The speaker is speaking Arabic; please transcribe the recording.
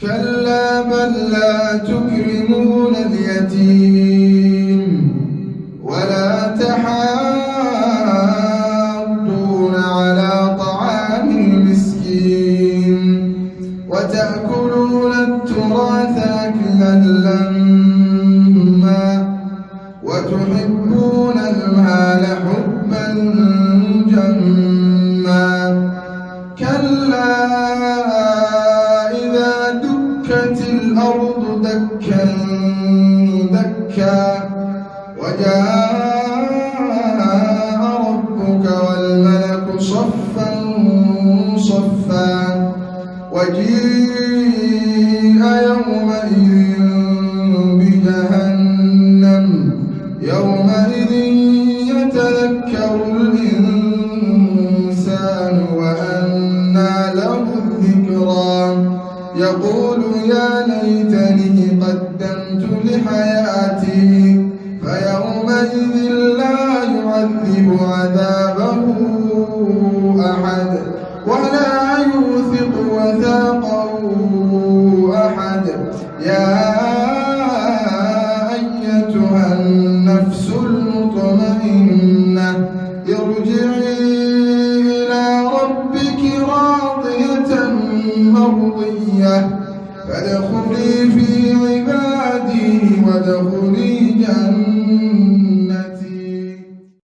كلا بل لا تكرمون اليتيم ولا تحاضون على طعام المسكين وتأكلون التراث أكلا لما وتحبون المال حبا جما كلا إذا دكت الأرض دكا دكا وجاء ربك والملك صفا صفا وجيء يومئذ بجهنم يومئذ يتذكر الإنسان وأنى له الذكرى يقول يا ليتني قدمت لحياتي فيومئذ لا يعذب عذابه أحد ولا يوثق وثاقه أحد يا أيتها النفس المطمئنة ارجعي إلى ربك راضية مرضية فادخلي في عبادي وادخلي جنتي